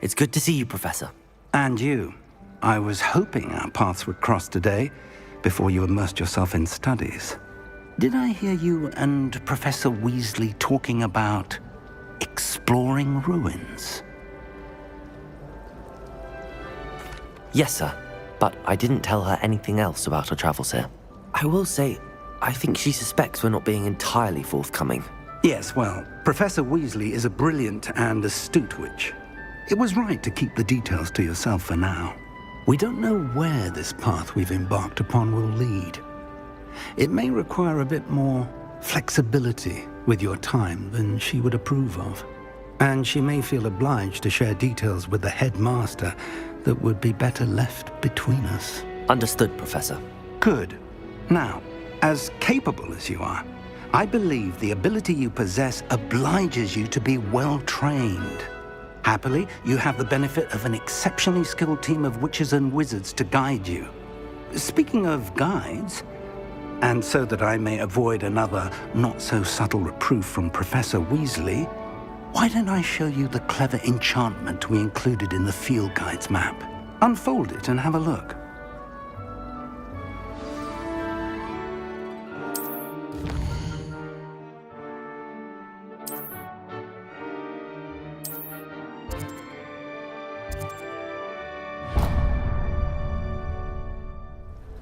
It's good to see you, Professor. And you. I was hoping our paths would cross today, before you immersed yourself in studies. Did I hear you and Professor Weasley talking about exploring ruins? Yes, sir. But I didn't tell her anything else about our travels here. I will say, I think she suspects we're not being entirely forthcoming. Yes, well, Professor Weasley is a brilliant and astute witch. It was right to keep the details to yourself for now. We don't know where this path we've embarked upon will lead. It may require a bit more flexibility with your time than she would approve of. And she may feel obliged to share details with the headmaster that would be better left between us. Understood, Professor. Good. Now, as capable as you are, I believe the ability you possess obliges you to be well-trained. Happily, you have the benefit of an exceptionally skilled team of witches and wizards to guide you. Speaking of guides, and so that I may avoid another not-so-subtle reproof from Professor Weasley, why don't I show you the clever enchantment we included in the field guide's map? Unfold it and have a look.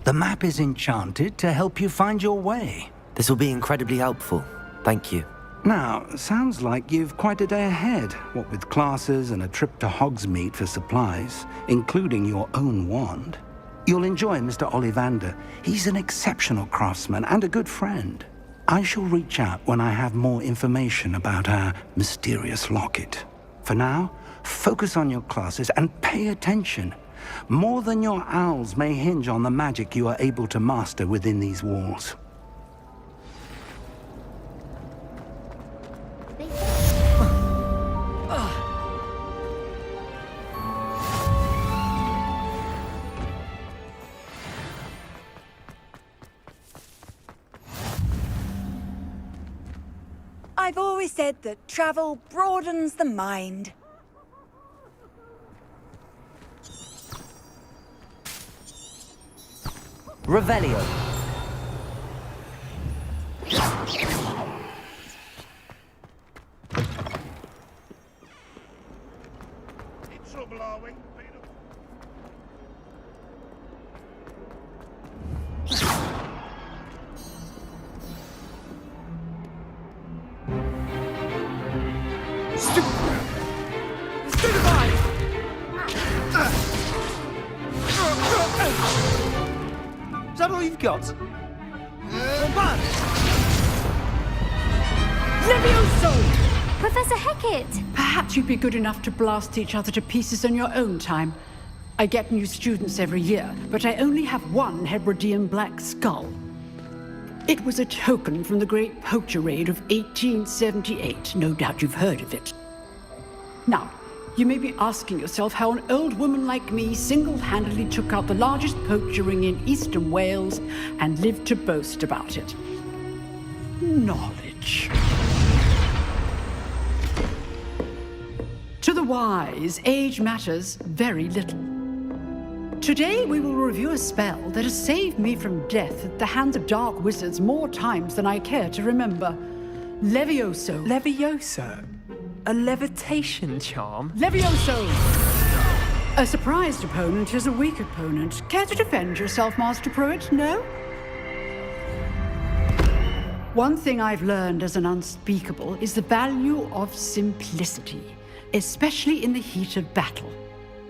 The map is enchanted to help you find your way. This will be incredibly helpful. Thank you. Now, sounds like you've quite a day ahead, what with classes and a trip to Hogsmeade for supplies, including your own wand. You'll enjoy Mr. Ollivander. He's an exceptional craftsman and a good friend. I shall reach out when I have more information about our mysterious locket. For now, focus on your classes and pay attention. More than your owls may hinge on the magic you are able to master within these walls. I've always said that travel broadens the mind. Revelio. In trouble, are we? Is that all you've got? Levioso! Professor Hecat! Perhaps you'd be good enough to blast each other to pieces on your own time. I get new students every year, but I only have one Hebridean black skull. It was a token from the Great Poacher Raid of 1878. No doubt you've heard of it. Now, you may be asking yourself how an old woman like me single-handedly took out the largest poacher ring in eastern Wales and lived to boast about it. Knowledge. To the wise, age matters very little. Today we will review a spell that has saved me from death at the hands of dark wizards more times than I care to remember. Levioso. Levioso? A levitation charm? Levioso! A surprised opponent is a weak opponent. Care to defend yourself, Master Pruitt? No? One thing I've learned as an unspeakable is the value of simplicity, especially in the heat of battle.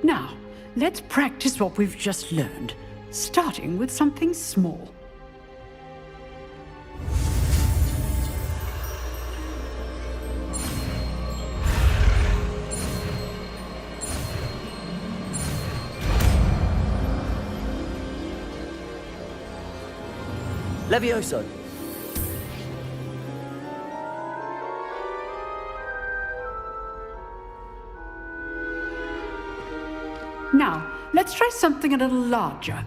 Now, let's practice what we've just learned, starting with something small. Levioso. Now, let's try something a little larger.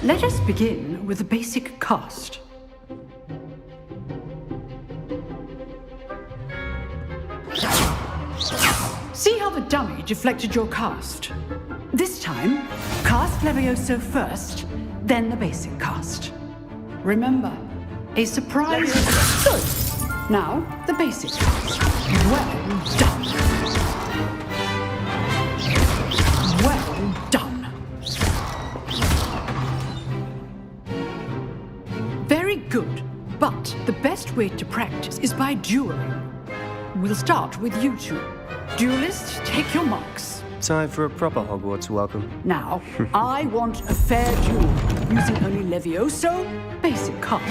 Let us begin with the basic cast. See how the dummy deflected your cast? This time, cast Levioso first, then the basic cast. Remember, a surprise. Good. Now, the basic cast. Well done. Well done. Very good. But the best way to practice is by dueling. We'll start with you two. Duelists, take your marks. Time for a proper Hogwarts welcome. Now, I want a fair duel, using only Levioso, basic cast,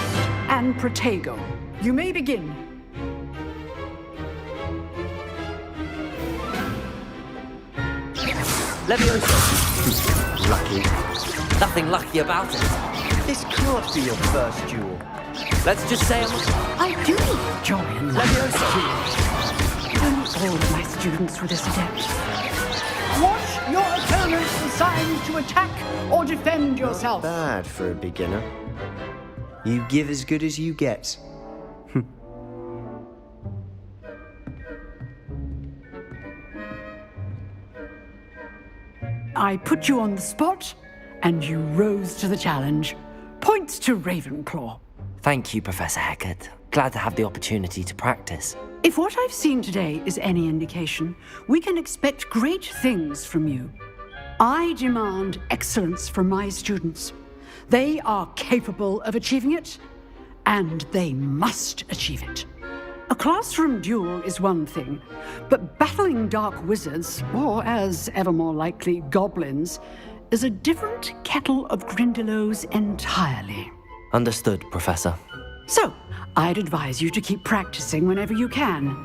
and Protego. You may begin. Levioso. Lucky. Nothing lucky about it. This can't be your first duel. Let's just say I do enjoy a Levioso. Only all of my students were this adept. Watch your opponent's assigned to attack or defend yourself. Bad for a beginner. You give as good as you get. I put you on the spot, and you rose to the challenge. Points to Ravenclaw. Thank you, Professor Hecat. Glad to have the opportunity to practice. If what I've seen today is any indication, we can expect great things from you. I demand excellence from my students. They are capable of achieving it, and they must achieve it. A classroom duel is one thing, but battling dark wizards, or as ever more likely, goblins, is a different kettle of Grindylows entirely. Understood, Professor. So, I'd advise you to keep practicing whenever you can.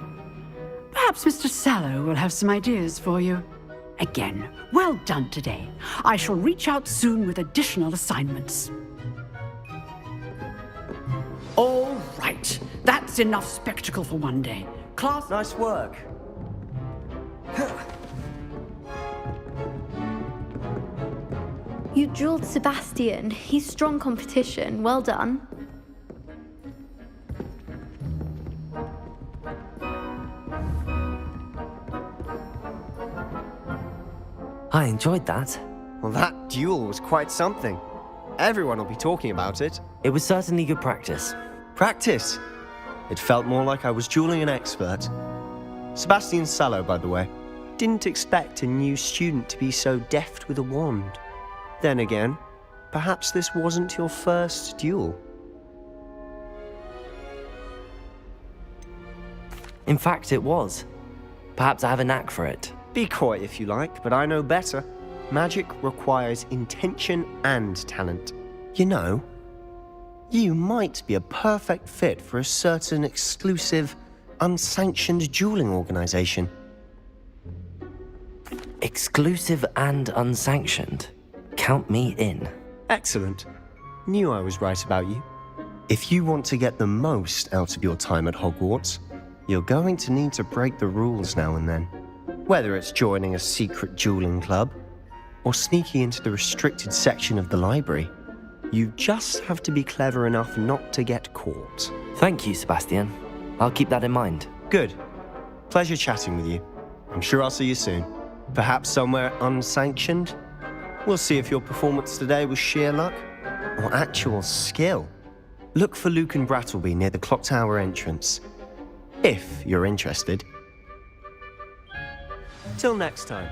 Perhaps Mr. Sallow will have some ideas for you. Again, well done today. I shall reach out soon with additional assignments. All right, that's enough spectacle for one day. Class... Nice work. You drilled Sebastian. He's strong competition. Well done. I enjoyed that. Well, that duel was quite something. Everyone will be talking about it. It was certainly good practice. Practice. It felt more like I was dueling an expert. Sebastian Sallow, by the way. Didn't expect a new student to be so deft with a wand. Then again, perhaps this wasn't your first duel. In fact, it was. Perhaps I have a knack for it. Be coy if you like, but I know better. Magic requires intention and talent. You know, you might be a perfect fit for a certain exclusive, unsanctioned dueling organization. Exclusive and unsanctioned. Count me in. Excellent. Knew I was right about you. If you want to get the most out of your time at Hogwarts, you're going to need to break the rules now and then. Whether it's joining a secret dueling club, or sneaking into the restricted section of the library, you just have to be clever enough not to get caught. Thank you, Sebastian. I'll keep that in mind. Good. Pleasure chatting with you. I'm sure I'll see you soon. Perhaps somewhere unsanctioned? We'll see if your performance today was sheer luck or actual skill. Look for Luke and Brattleby near the clock tower entrance, if you're interested. Till next time.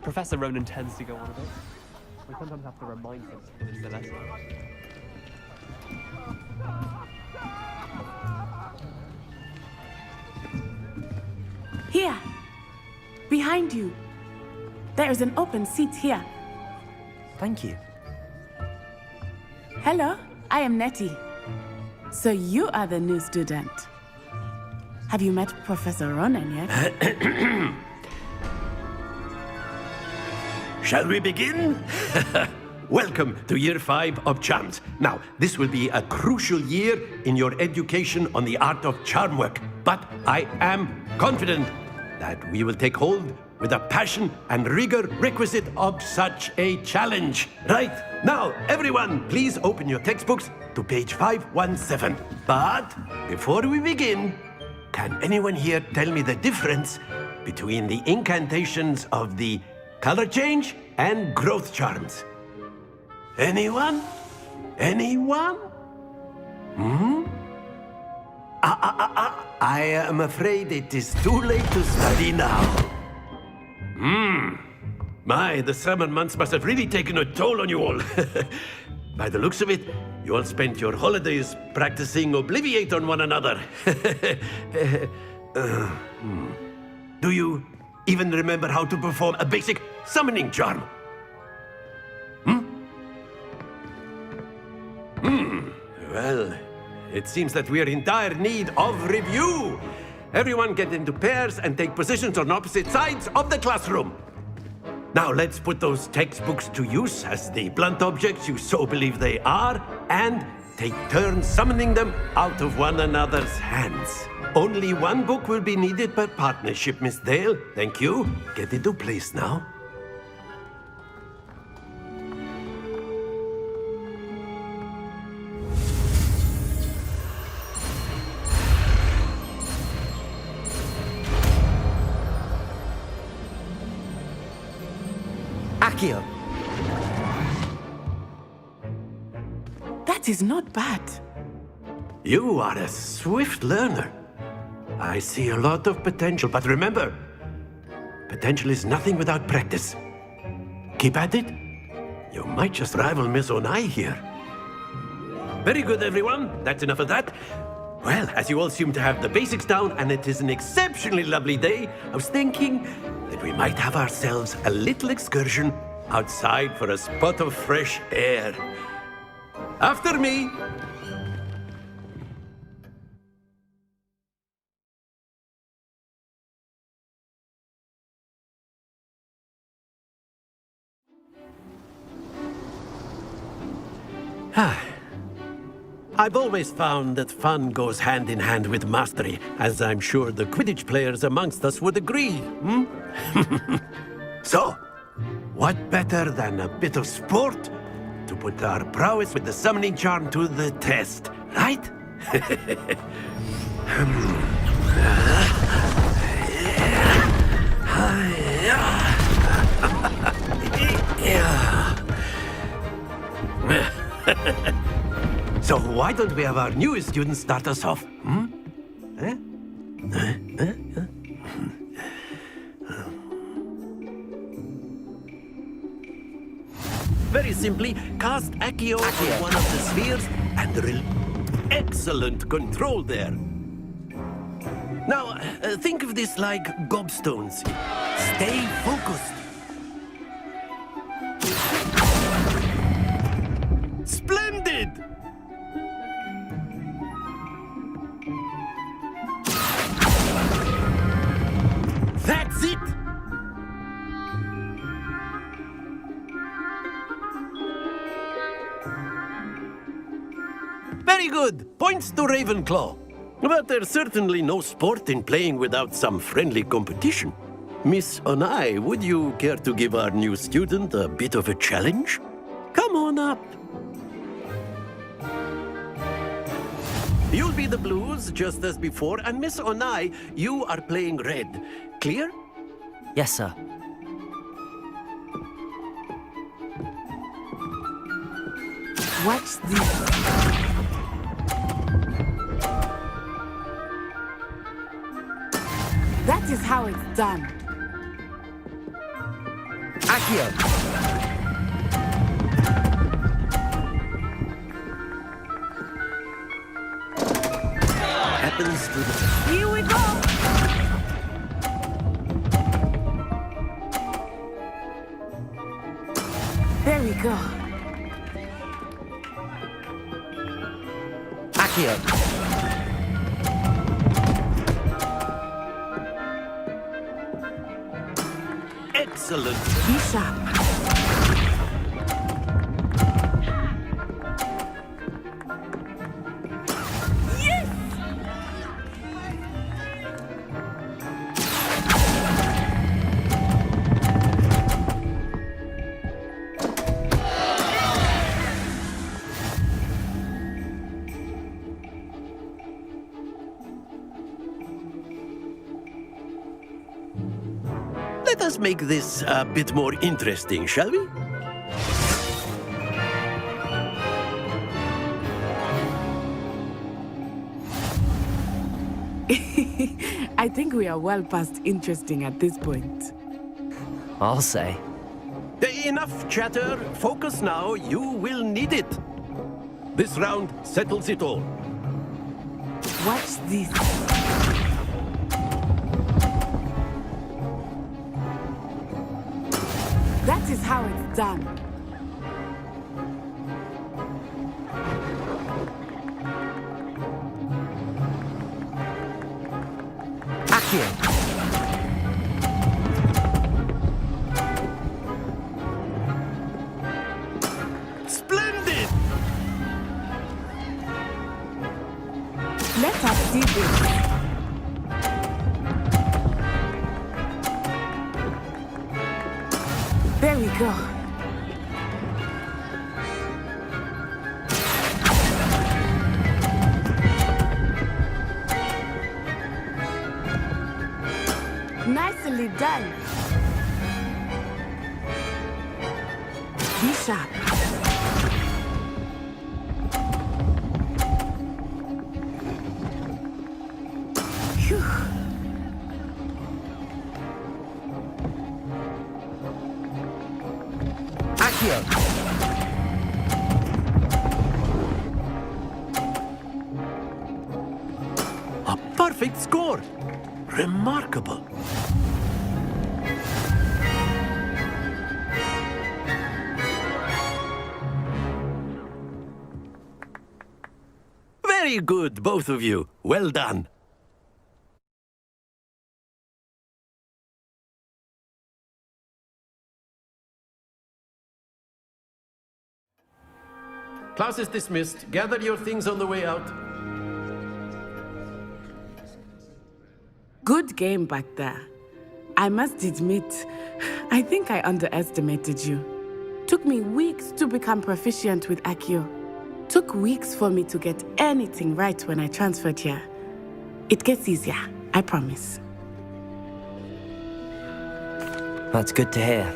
Professor Ronan tends to go on a bit. We sometimes have to remind him to finish the lesson. Here, behind you. There is an open seat here. Thank you. Hello, I am Nettie. So you are the new student. Have you met Professor Ronan yet? Shall we begin? Welcome to Year 5 of Charms. Now, this will be a crucial year in your education on the art of charm work. But I am confident that we will take hold with the passion and rigor requisite of such a challenge. Right, now, everyone, please open your textbooks to page 517. But before we begin, can anyone here tell me the difference between the incantations of the color change and growth charms? Anyone? Anyone? I am afraid it is too late to study now. My, the summer months must have really taken a toll on you all. By the looks of it, you all spent your holidays practicing Obliviate on one another. Do you even remember how to perform a basic summoning charm? Well, it seems that we are in dire need of review. Everyone get into pairs and take positions on opposite sides of the classroom. Now let's put those textbooks to use as the blunt objects you so believe they are, and take turns summoning them out of one another's hands. Only one book will be needed per partnership, Miss Dale. Thank you. Get into place now. Accio! That is not bad. You are a swift learner. I see a lot of potential, but remember, potential is nothing without practice. Keep at it. You might just rival Miss Onai here. Very good, everyone. That's enough of that. Well, as you all seem to have the basics down, and it is an exceptionally lovely day, I was thinking that we might have ourselves a little excursion outside for a spot of fresh air. After me. I've always found that fun goes hand in hand with mastery, as I'm sure the Quidditch players amongst us would agree, So, what better than a bit of sport to put our prowess with the summoning charm to the test, right? So why don't we have our newest student start us off? Very simply, cast Accio on one of the spheres and excellent control there. Now, think of this like gobstones. Stay focused. Splendid! That's it! Very good. Points to Ravenclaw. But there's certainly no sport in playing without some friendly competition. Miss Onai, would you care to give our new student a bit of a challenge? Come on up. You'll be the blues, just as before, and Miss Onai, you are playing red. Clear? Yes, sir. Watch this. That is how it's done. Accio! Happens to the... Here we go. go. Accio! Excellent. Be sharp. Let us make this a bit more interesting, shall we? I think we are well past interesting at this point. I'll say. Enough chatter. Focus now. You will need it. This round settles it all. Watch this. That is how it's done. Accio! Splendid! Let us see this. There we go. Nicely done. Be sharp. Phew. Accio! A perfect score. Remarkable. Very good, both of you. Well done. Class is dismissed. Gather your things on the way out. Good game back there. I must admit, I think I underestimated you. Took me weeks to become proficient with Accio. Took weeks for me to get anything right when I transferred here. It gets easier, I promise. That's good to hear.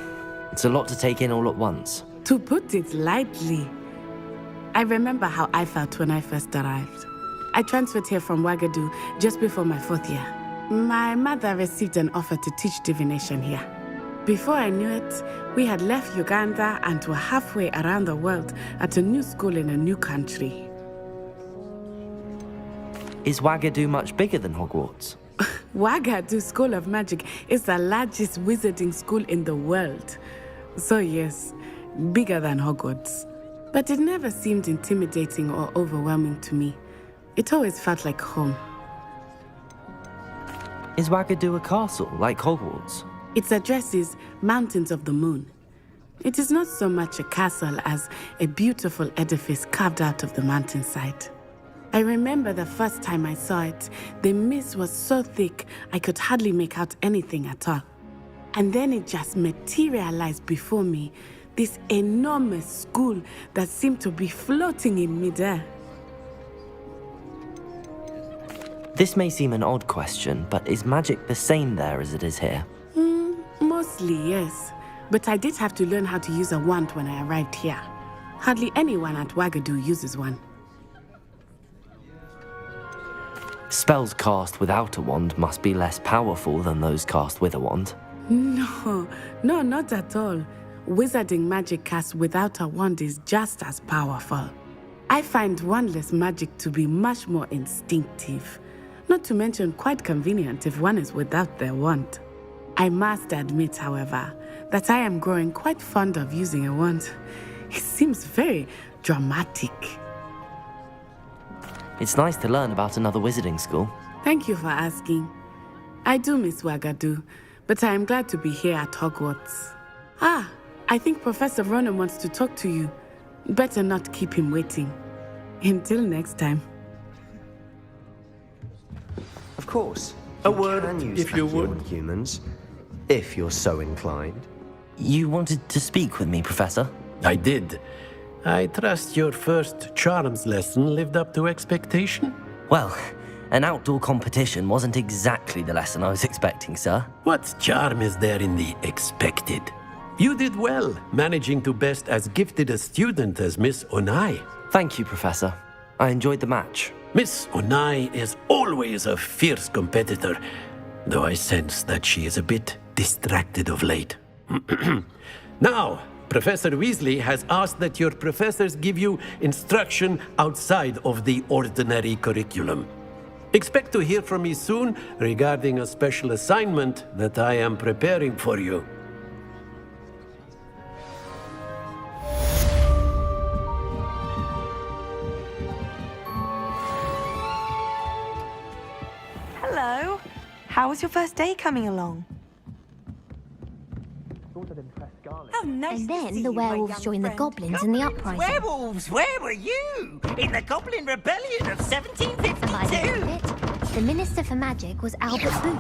It's a lot to take in all at once. To put it lightly, I remember how I felt when I first arrived. I transferred here from Ouagadougou just before my 4th year. My mother received an offer to teach divination here. Before I knew it, we had left Uganda and were halfway around the world at a new school in a new country. Is Ouagadougou much bigger than HogWarts? Ouagadougou School of Magic is the largest wizarding school in the world. So yes, bigger than Hogwarts. But it never seemed intimidating or overwhelming to me. It always felt like home. Is Ouagadougou a castle, like HogWarts? Its address is Mountains of the Moon. It is not so much a castle as a beautiful edifice carved out of the mountainside. I remember the first time I saw it, the mist was so thick I could hardly make out anything at all. And then it just materialized before me, this enormous school that seemed to be floating in midair. This may seem an odd question, but is magic the same there as it is here? Mostly, yes. But I did have to learn how to use a wand when I arrived here. Hardly anyone at Ouagadougou uses one. Spells cast without a wand must be less powerful than those cast with a wand. No, not at all. Wizarding magic cast without a wand is just as powerful. I find wandless magic to be much more instinctive. Not to mention quite convenient if one is without their wand. I must admit, however, that I am growing quite fond of using a wand. He seems very dramatic. It's nice to learn about another wizarding school. Thank you for asking. I do miss Wagadu, but I am glad to be here at Hogwarts. Ah, I think Professor Ronan wants to talk to you. Better not keep him waiting. Until next time. Of course. A word, can use if you Accio would. on humans, if you're so inclined. You wanted to speak with me, Professor? I did. I trust your first charms lesson lived up to expectation? Well, an outdoor competition wasn't exactly the lesson I was expecting, sir. What charm is there in the expected? You did well, managing to best as gifted a student as Miss Onai. Thank you, Professor. I enjoyed the match. Miss Onai is always a fierce competitor, though I sense that she is a bit distracted of late. Now, Professor Weasley has asked that your professors give you instruction outside of the ordinary curriculum. Expect to hear from me soon regarding a special assignment that I am preparing for you. Hello. How was your first day coming along? How nice And to then see the you, my werewolves young joined the friend. goblins in the uprising. Werewolves, where were you? In the Goblin Rebellion of And by the end 1752? of it, the Minister for Magic was Albert Boot.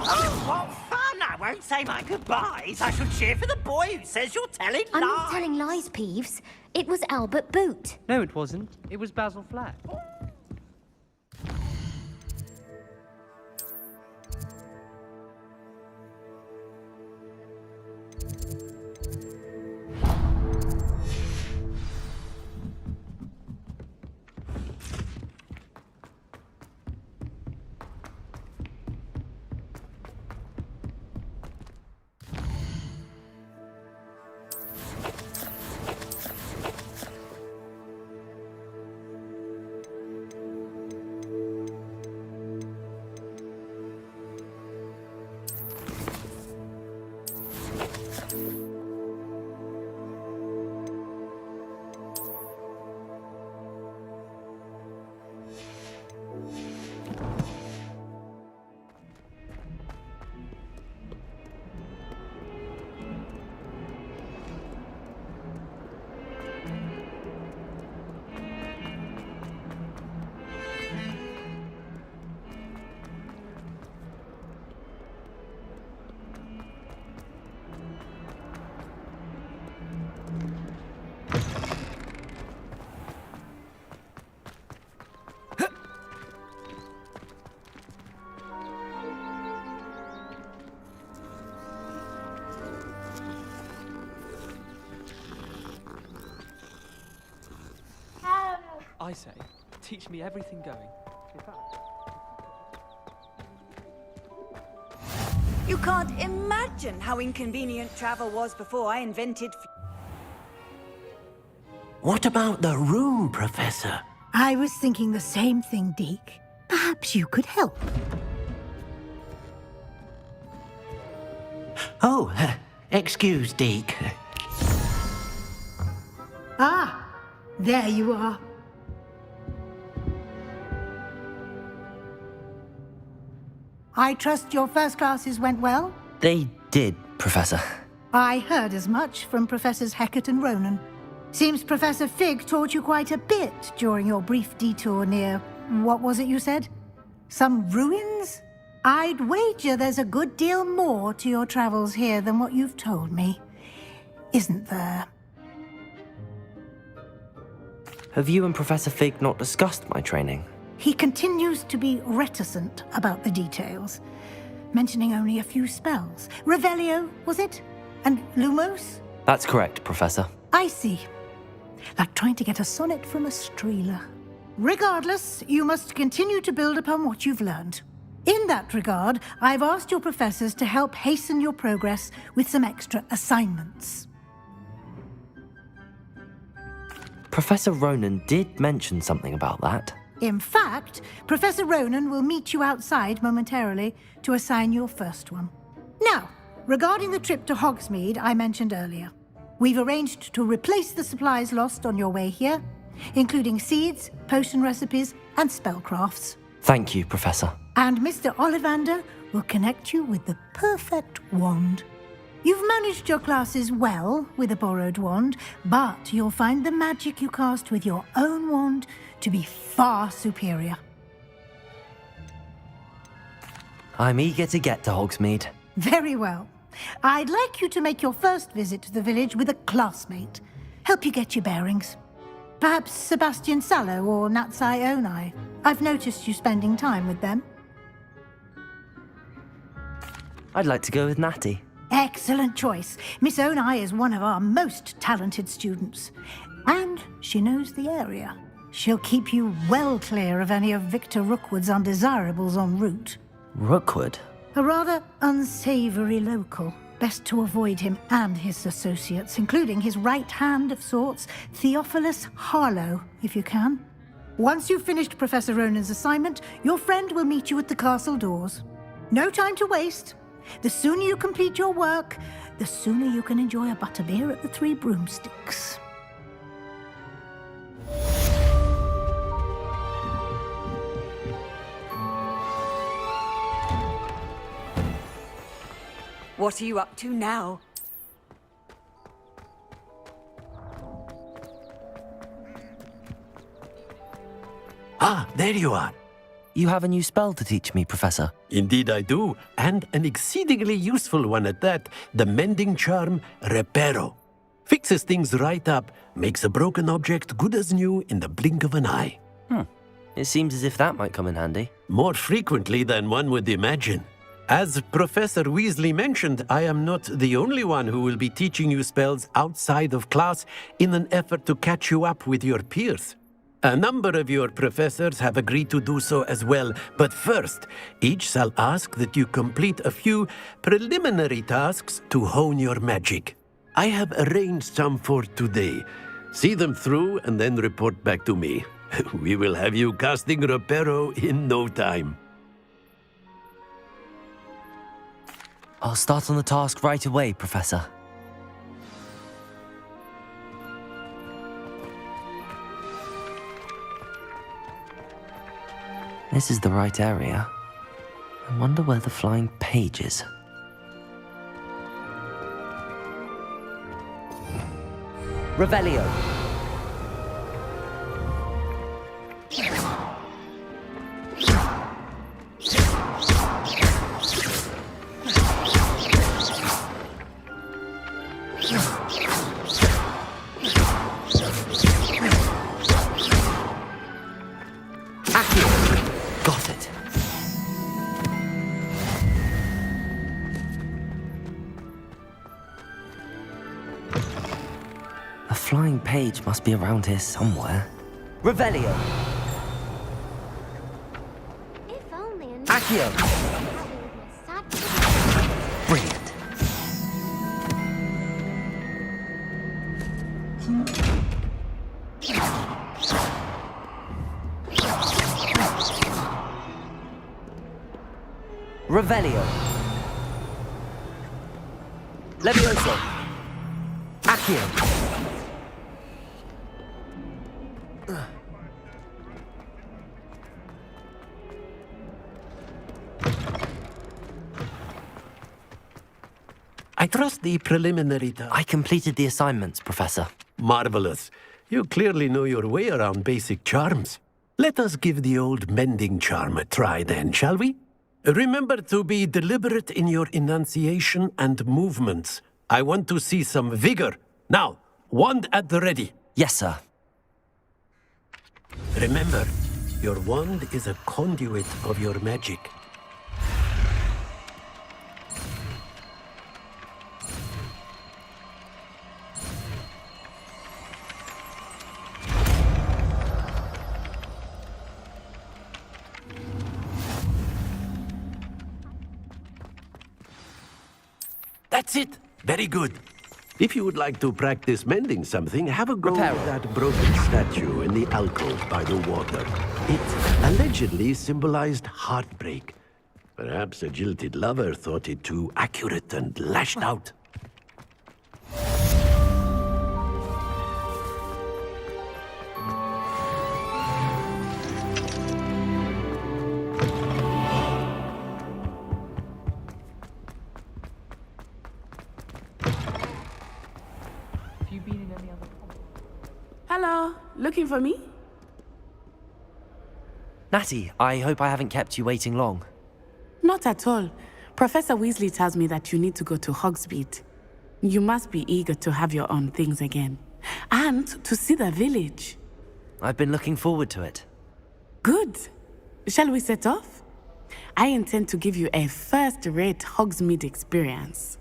Oh, what fun! I won't say my goodbyes. I shall cheer for the boy who says you're telling I'm lies. not telling lies, Peeves. It was Albert Boot. No, it wasn't. It was Basil Flack. I say, teach me everything going. In fact, You can't imagine how inconvenient travel was before I invented... What about the room, Professor? I was thinking the same thing, Deke. Perhaps you could help. Oh, excuse, Deke. Ah, there you are. I trust your first classes went well? They did, Professor. I heard as much from Professors Hecat and Ronan. Seems Professor Fig taught you quite a bit during your brief detour near... what was it you said? Some ruins? I'd wager there's a good deal more to your travels here than what you've told me. Isn't there? Have you and Professor Fig not discussed my training? He continues to be reticent about the details, mentioning only a few spells. Revelio, was it? And Lumos? That's correct, Professor. I see. Like trying to get a sonnet from a streeler. Regardless, you must continue to build upon what you've learned. In that regard, I've asked your professors to help hasten your progress with some extra assignments. Professor Ronan did mention something about that. In fact, Professor Ronan will meet you outside momentarily to assign your first one. Now, regarding the trip to Hogsmeade I mentioned earlier. We've arranged to replace the supplies lost on your way here, including seeds, potion recipes, and spellcrafts. Thank you, Professor. And Mr. Ollivander will connect you with the perfect wand. You've managed your classes well with a borrowed wand, but you'll find the magic you cast with your own wand to be far superior. I'm eager to get to Hogsmeade. Very well. I'd like you to make your first visit to the village with a classmate. Help you get your bearings. Perhaps Sebastian Sallow or Natsai Onai. I've noticed you spending time with them. I'd like to go with Natty. Excellent choice. Miss Onai is one of our most talented students. And she knows the area. She'll keep you well clear of any of Victor Rookwood's undesirables en route. Rookwood? A rather unsavory local. Best to avoid him and his associates, including his right hand of sorts, Theophilus Harlow, if you can. Once you've finished Professor Ronan's assignment, your friend will meet you at the castle doors. No time to waste. The sooner you complete your work, the sooner you can enjoy a butterbeer at the Three Broomsticks. What are you up to now? Ah, there you are. You have a new spell to teach me, Professor. Indeed I do, and an exceedingly useful one at that, the mending charm Reparo. Fixes things right up, makes a broken object good as new in the blink of an eye. It seems as if that might come in handy. More frequently than one would imagine. As Professor Weasley mentioned, I am not the only one who will be teaching you spells outside of class in an effort to catch you up with your peers. A number of your professors have agreed to do so as well, but first, each shall ask that you complete a few preliminary tasks to hone your magic. I have arranged some for today. See them through and then report back to me. We will have you casting Reparo in no time. I'll start on the task right away, Professor. This is the right area. I wonder where the flying page is. Revelio. Got it. A flying page must be around here somewhere. Revelio. If only Accio. Brilliant. Revelio. Levioso. Accio. I trust the preliminary I completed the assignments, Professor. Marvelous. You clearly know your way around basic charms. Let us give the old mending charm a try then, shall we? Remember to be deliberate in your enunciation and movements. I want to see some vigor. Now, wand at the ready. Yes, sir. Remember, your wand is a conduit of your magic. That's it. Very good. If you would like to practice mending something, have a go with that broken statue in the alcove by the water. It allegedly symbolized heartbreak. Perhaps a jilted lover thought it too accurate and lashed out. looking for me? Natty, I hope I haven't kept you waiting long. Not at all. Professor Weasley tells me that you need to go to Hogsmeade. You must be eager to have your own things again. And to see the village. I've been looking forward to it. Good. Shall we set off? I intend to give you a first-rate Hogsmeade experience.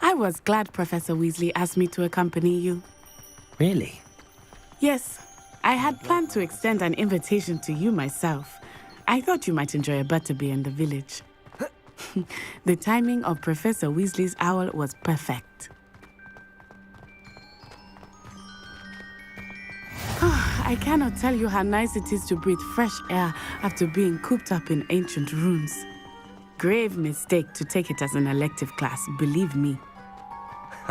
I was glad Professor Weasley asked me to accompany you. Really? Yes, I had planned to extend an invitation to you myself. I thought you might enjoy a butterbeer in the village. The timing of Professor Weasley's owl was perfect. I cannot tell you how nice it is to breathe fresh air after being cooped up in ancient rooms. Grave mistake to take it as an elective class, believe me.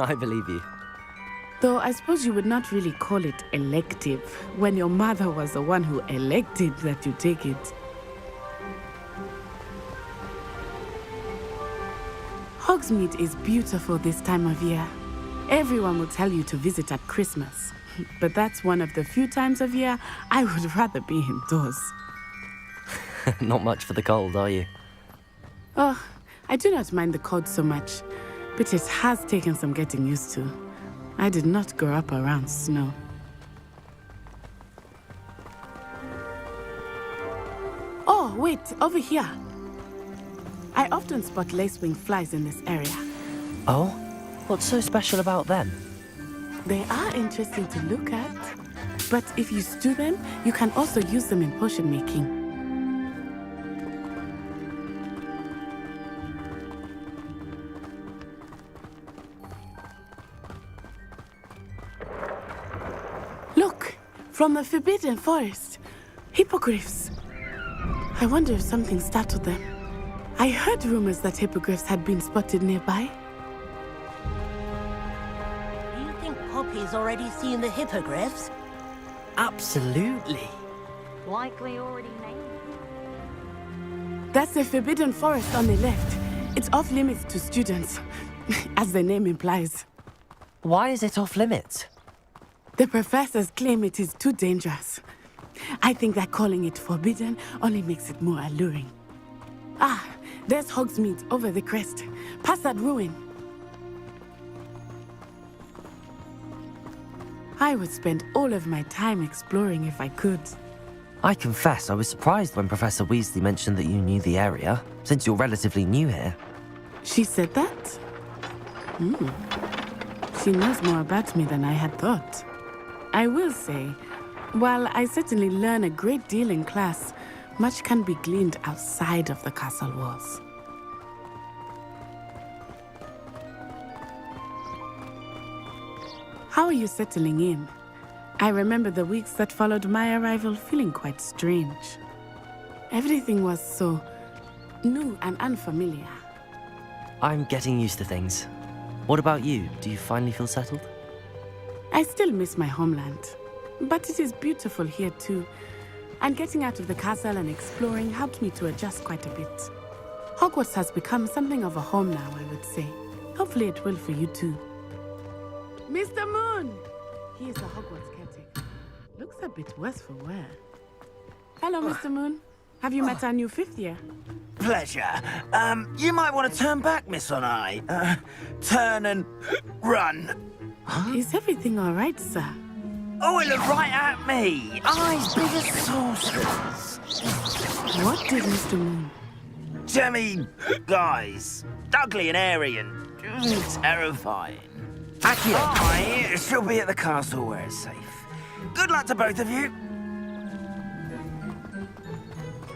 I believe you. Though I suppose you would not really call it elective when your mother was the one who elected that you take it. Hogsmeade is beautiful this time of year. Everyone will tell you to visit at Christmas, but that's one of the few times of year I would rather be indoors. Not much for the cold, are you? Oh, I do not mind the cold so much, but it has taken some getting used to. I did not grow up around snow. Oh, wait, over here. I often spot lacewing flies in this area. Oh? What's so special about them? They are interesting to look at, but if you stew them, you can also use them in potion making. Look, from the Forbidden Forest, hippogriffs. I wonder if something startled them. I heard rumors that hippogriffs had been spotted nearby. Do you think Poppy's already seen the hippogriffs? Absolutely. Likely already named. That's the Forbidden Forest on the left. It's off limits to students, as the name implies. Why is it off limits? The professors claim it is too dangerous. I think that calling it forbidden only makes it more alluring. Ah, there's Hogsmeade over the crest. Past that ruin. I would spend all of my time exploring if I could. I confess I was surprised when Professor Weasley mentioned that you knew the area, since you're relatively new here. She said that? She knows more about me than I had thought. I will say, while I certainly learn a great deal in class, much can be gleaned outside of the castle walls. How are you settling in? I remember the weeks that followed my arrival feeling quite strange. Everything was so new and unfamiliar. I'm getting used to things. What about you? Do you finally feel settled? I still miss my homeland, but it is beautiful here too. And getting out of the castle and exploring helped me to adjust quite a bit. Hogwarts has become something of a home now, I would say. Hopefully it will for you too. Mr. Moon! He is the Hogwarts caretaker. Looks a bit worse for wear. Hello, Mr. Moon. Have you met our new fifth year? Pleasure. You might want to turn back, Miss On-Eye. Turn and run. Is everything all right, sir? Oh, it looked right at me. Eyes big as saucers. What did Mr. Moon? Jemmy guys. Ugly and airy and terrifying. Accio, she'll be at the castle where it's safe. Good luck to both of you.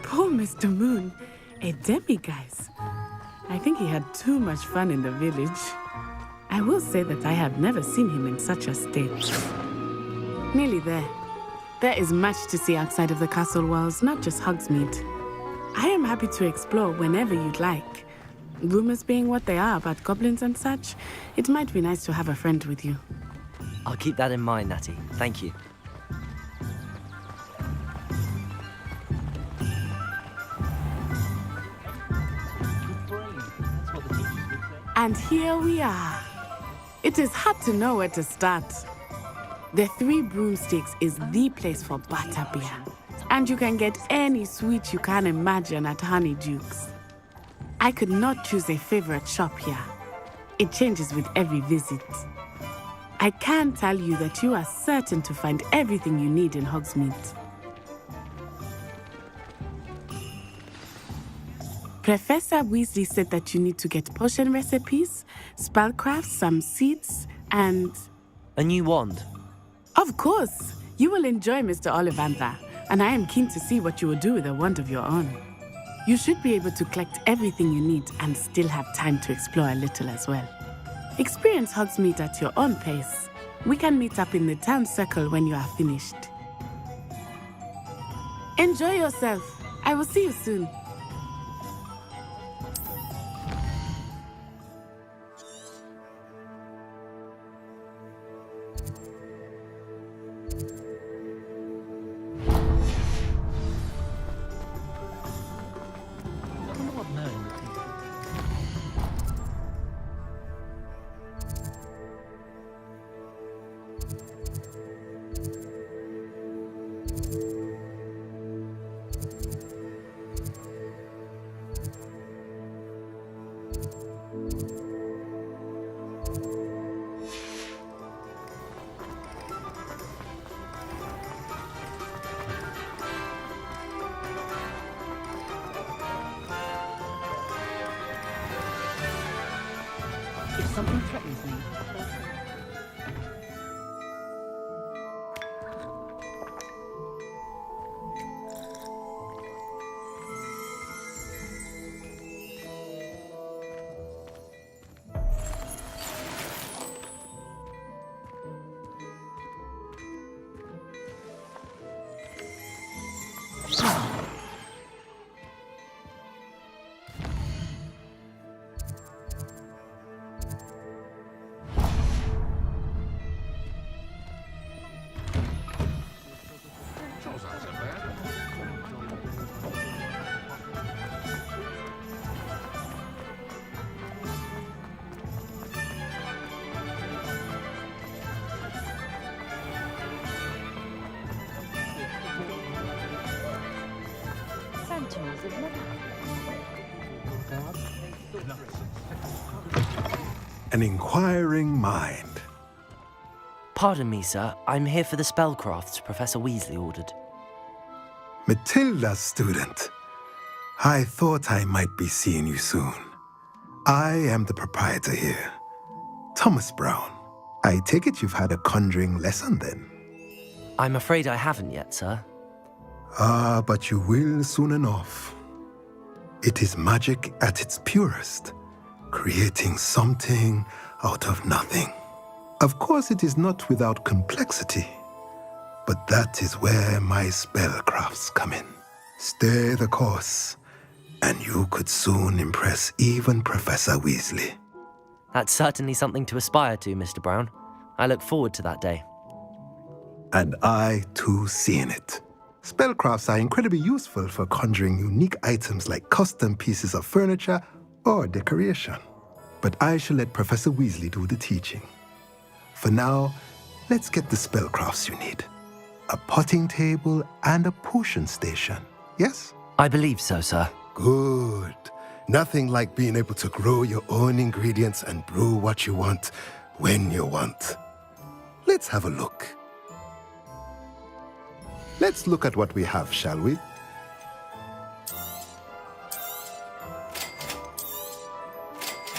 Poor Mr. Moon. A demiguise. I think he had too much fun in the village. I will say that I have never seen him in such a state. Nearly there. There is much to see outside of the castle walls, not just Hogsmeade. I am happy to explore whenever you'd like. Rumors being what they are about goblins and such, it might be nice to have a friend with you. I'll keep that in mind, Natty. Thank you. And here we are. It is hard to know where to start. The Three Broomsticks is the place for butterbeer. And you can get any sweet you can imagine at Honeydukes. I could not choose a favorite shop here. It changes with every visit. I can tell you that you are certain to find everything you need in Hogsmeade. Professor Weasley said that you need to get potion recipes, spellcrafts, some seeds, and... A new wand? Of course! You will enjoy Mr. Ollivander, and I am keen to see what you will do with a wand of your own. You should be able to collect everything you need and still have time to explore a little as well. Experience Hogsmeade at your own pace. We can meet up in the town circle when you are finished. Enjoy yourself. I will see you soon. If something threatens me, An inquiring mind. Pardon me, sir. I'm here for the spellcrafts Professor Weasley ordered. Matilda, student. I thought I might be seeing you soon. I am the proprietor here, Thomas Brown. I take it you've had a conjuring lesson then? I'm afraid I haven't yet, sir. Ah, but you will soon enough. It is magic at its purest, creating something out of nothing. Of course, it is not without complexity, but that is where my spellcrafts come in. Stay the course, and you could soon impress even Professor Weasley. That's certainly something to aspire to, Mr. Brown. I look forward to that day. And I, too, seeing it. Spellcrafts are incredibly useful for conjuring unique items like custom pieces of furniture or decoration. But I shall let Professor Weasley do the teaching. For now, let's get the spellcrafts you need. A potting table and a potion station, yes? I believe so, sir. Good. Nothing like being able to grow your own ingredients and brew what you want when you want. Let's have a look. Let's look at what we have, shall we?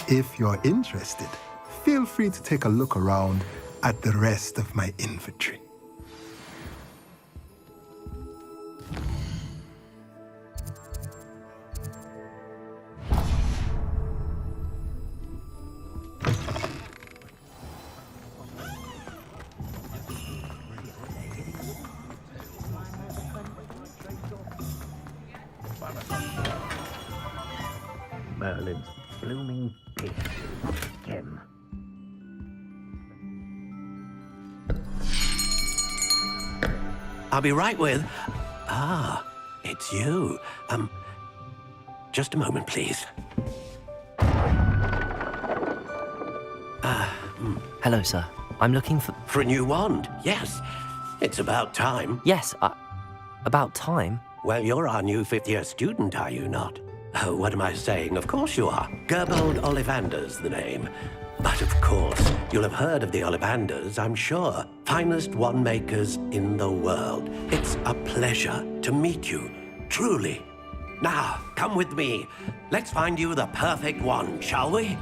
If you're interested, feel free to take a look around at the rest of my inventory. Merlin's blooming pig. Him. I'll be right with... Ah, it's you. Just a moment, please. Hello, sir. I'm looking for... For a new wand, yes. It's about time. Yes, about time? Well, you're our new fifth-year student, are you not? Oh, what am I saying? Of course you are. Gerbold Ollivander's the name. But of course, you'll have heard of the Ollivanders, I'm sure. Finest wand makers in the world. It's a pleasure to meet you, truly. Now, come with me. Let's find you the perfect wand, shall we?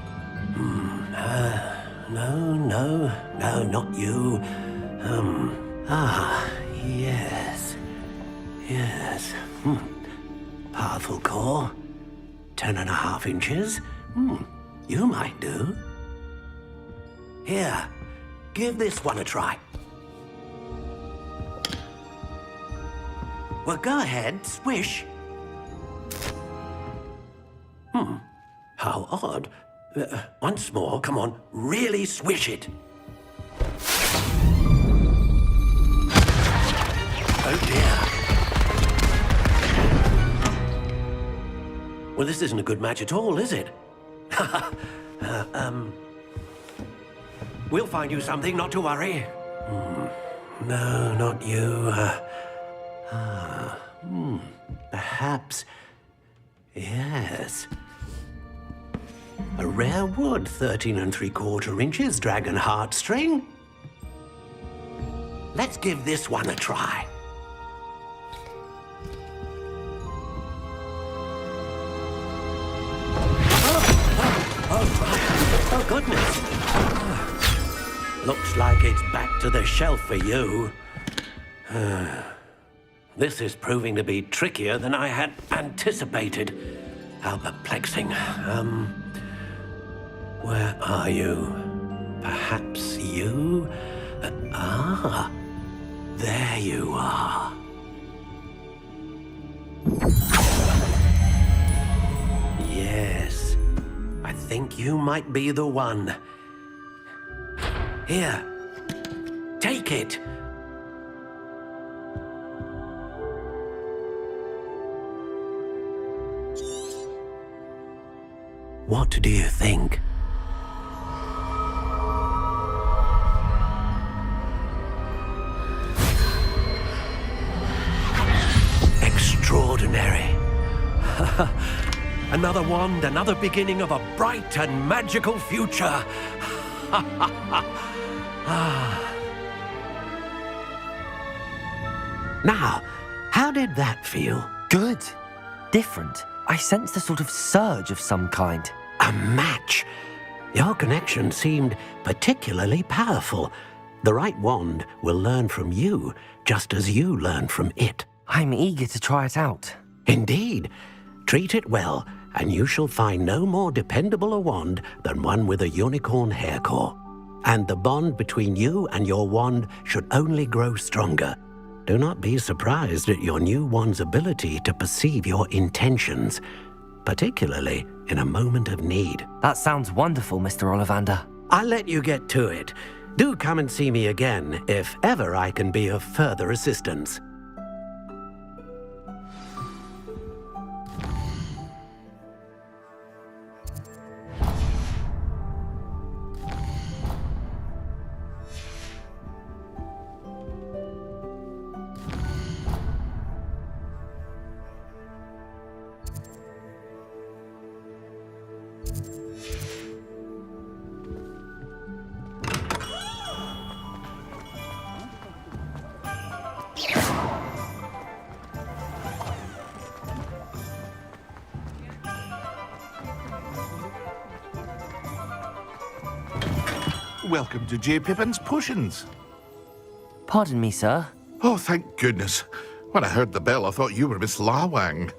No, not you. Yes. Powerful core. 10.5 inches. You might do. Here, give this one a try. Well, go ahead, swish. How odd. Once more, come on, really swish it. Oh dear. Well, this isn't a good match at all, is it? We'll find you something, not to worry. No, not you. Perhaps... Yes. A rare wood, 13 3/4 inches, dragon heartstring. Let's give this one a try. Oh, goodness. Looks like it's back to the shelf for you. This is proving to be trickier than I had anticipated. How perplexing. Where are you? Perhaps you? There you are. Yes, I think you might be the one. Here, take it. What do you think? Extraordinary. Another wand, another beginning of a bright and magical future. Now, how did that feel? Good. Different. I sensed a sort of surge of some kind. A match. Your connection seemed particularly powerful. The right wand will learn from you, just as you learn from it. I'm eager to try it out. Indeed. Treat it well, and you shall find no more dependable a wand than one with a unicorn hair core. And the bond between you and your wand should only grow stronger. Do not be surprised at your new wand's ability to perceive your intentions, particularly in a moment of need. That sounds wonderful, Mr. Ollivander. I'll let you get to it. Do come and see me again if ever I can be of further assistance. Welcome to J. Pippin's Potions. Pardon me, sir. Oh, thank goodness. When I heard the bell, I thought you were Miss Lawang.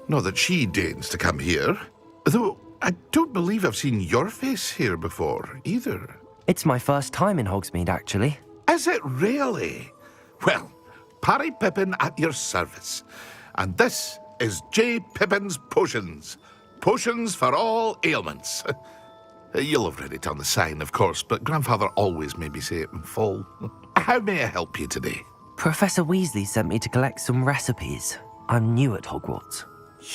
Not that she deigns to come here. Though, I don't believe I've seen your face here before, either. It's my first time in Hogsmeade, actually. Is it really? Well, Parry Pippin at your service. And this is J. Pippin's Potions. Potions for all ailments. You'll have read it on the sign, of course, but Grandfather always made me say it in full. How may I help you today? Professor Weasley sent me to collect some recipes. I'm new at Hogwarts.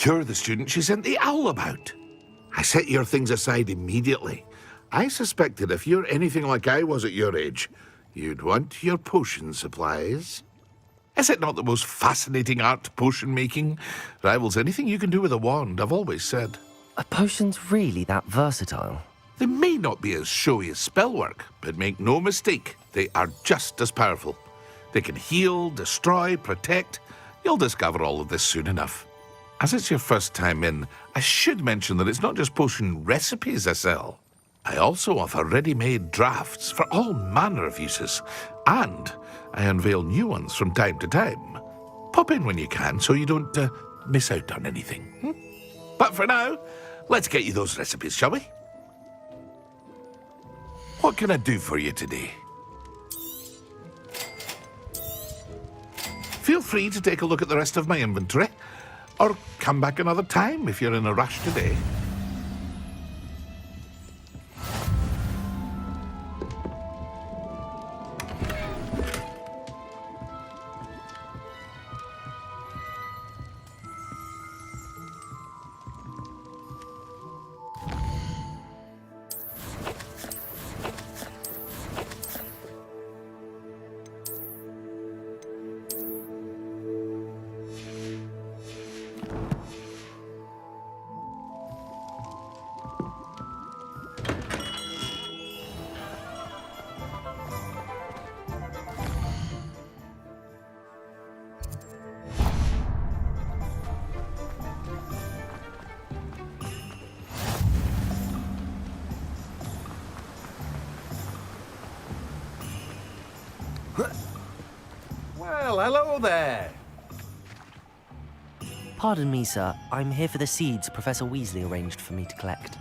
You're the student she sent the owl about. I set your things aside immediately. I suspected if you're anything like I was at your age, you'd want your potion supplies. Is it not the most fascinating art, potion making? Rivals anything you can do with a wand, I've always said. Are potions really that versatile? They may not be as showy as spellwork, but make no mistake, they are just as powerful. They can heal, destroy, protect. You'll discover all of this soon enough. As it's your first time in, I should mention that it's not just potion recipes I sell. I also offer ready-made drafts for all manner of uses, and I unveil new ones from time to time. Pop in when you can so you don't miss out on anything. But for now, let's get you those recipes, shall we? What can I do for you today? Feel free to take a look at the rest of my inventory, or come back another time if you're in a rush today. Well, hello there. Pardon me, sir. I'm here for the seeds Professor Weasley arranged for me to collect.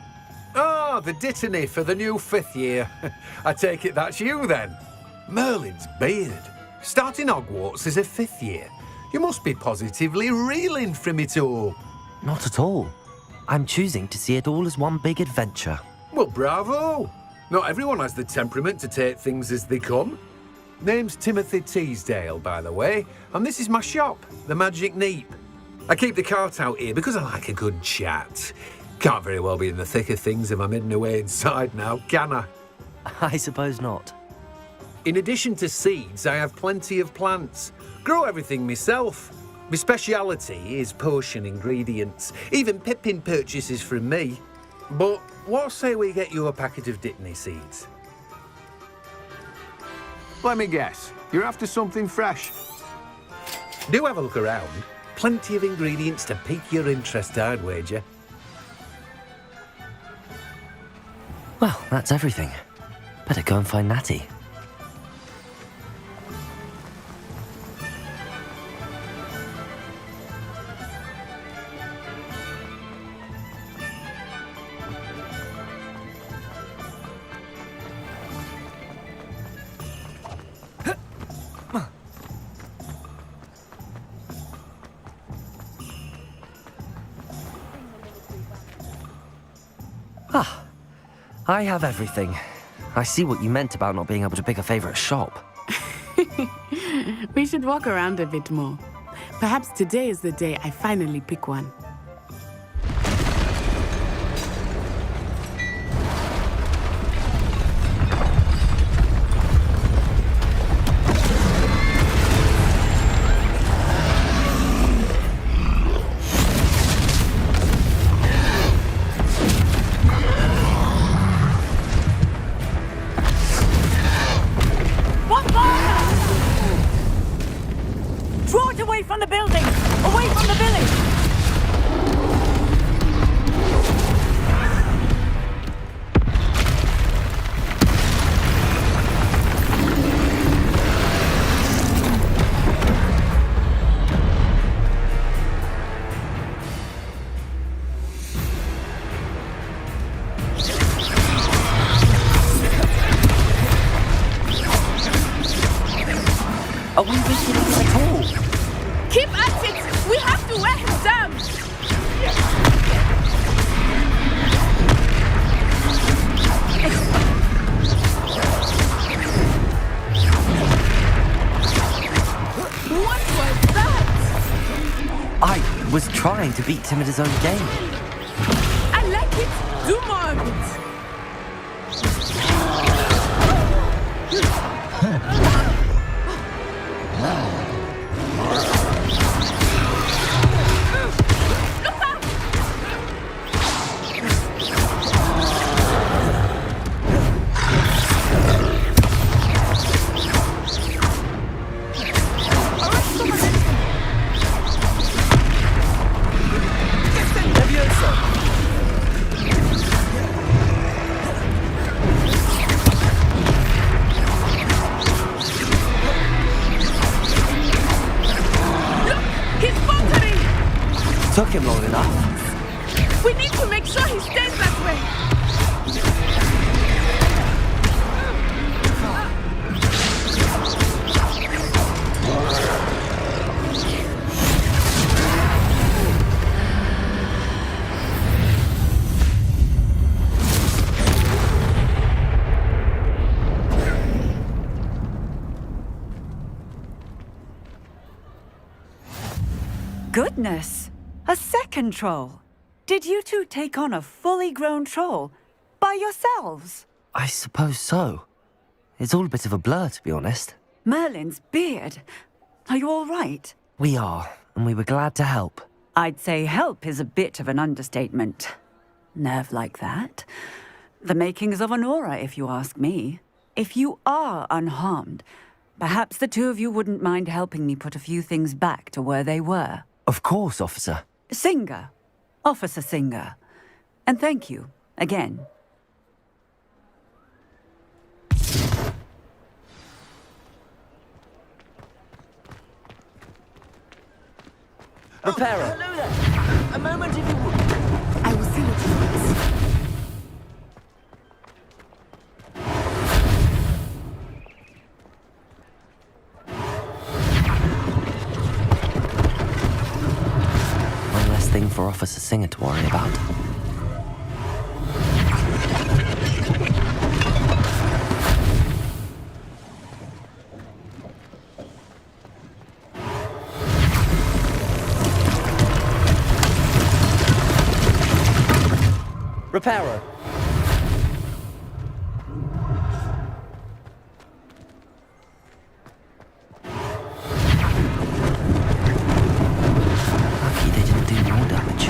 Oh, the dittany for the new 5th year. I take it that's you, then. Merlin's beard. Starting Hogwarts as a 5th year. You must be positively reeling from it all. Not at all. I'm choosing to see it all as one big adventure. Well, bravo. Not everyone has the temperament to take things as they come. Name's Timothy Teasdale, by the way, and this is my shop, the Magic Neep. I keep the cart out here because I like a good chat. Can't very well be in the thick of things if I'm hidden away inside now, can I? I suppose not. In addition to seeds, I have plenty of plants. Grow everything myself. My speciality is potion ingredients. Even Pippin purchases from me. But what say we get you a packet of Dittany seeds? Let me guess. You're after something fresh. Do have a look around. Plenty of ingredients to pique your interest, I'd wager. Well, that's everything. Better go and find Natty. Ah, I have everything. I see what you meant about not being able to pick a favourite shop. We should walk around a bit more. Perhaps today is the day I finally pick one. Draw it away from the building! Away from the village! was trying to beat him at his own game. I like it. Do more of it. Took him long enough. We need to make sure he stays that way. Goodness! A second troll! Did you two take on a fully grown troll by yourselves? I suppose so. It's all a bit of a blur, to be honest. Merlin's beard. Are you all right? We are, and we were glad to help. I'd say help is a bit of an understatement. Nerve like that. The makings of an aura, if you ask me. If you are unharmed, perhaps the two of you wouldn't mind helping me put a few things back to where they were. Of course, officer. Singer. Officer Singer. And thank you, again. Repairer. Hello there. A moment if you would. I will see what you want. One less thing for Officer Singer to worry about. Repairer. Lucky they didn't do more damage.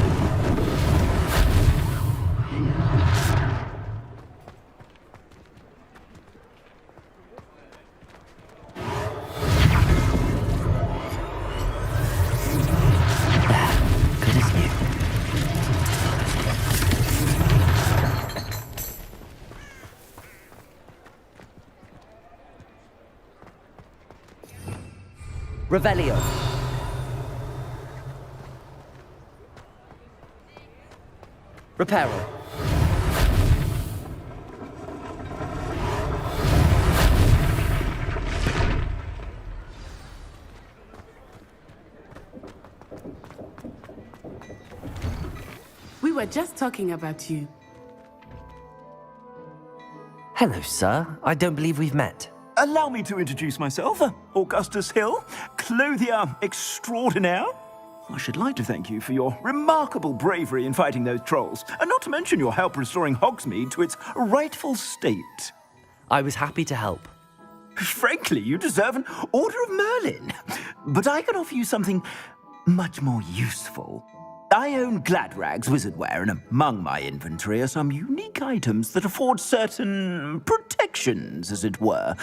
There, good as new. Revelio. Repairer. We were just talking about you. Hello, sir. I don't believe we've met. Allow me to introduce myself, Augustus Hill, clothier extraordinaire. I should like to thank you for your remarkable bravery in fighting those trolls, and not to mention your help restoring Hogsmeade to its rightful state. I was happy to help. Frankly, you deserve an Order of Merlin. But I can offer you something much more useful. I own Gladrag's wizardware, and among my inventory are some unique items that afford certain protections, as it were.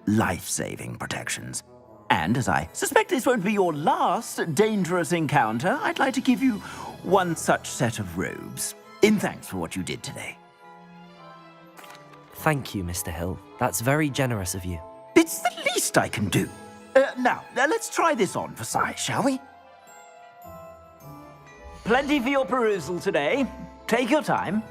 Life-saving protections. And as I suspect this won't be your last dangerous encounter, I'd like to give you one such set of robes, in thanks for what you did today. Thank you, Mr. Hill. That's very generous of you. It's the least I can do. Now, let's try this on for size, shall we? Plenty for your perusal today. Take your time.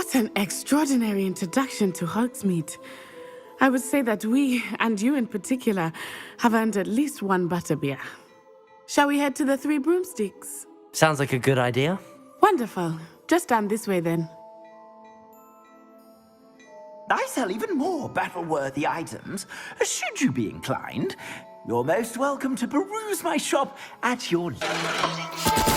What an extraordinary introduction to Hogsmeade. I would say that we, and you in particular, have earned at least one butterbeer. Shall we head to the Three Broomsticks? Sounds like a good idea. Wonderful. Just down this way then. I sell even more battle-worthy items. Should you be inclined, you're most welcome to peruse my shop at your leisure.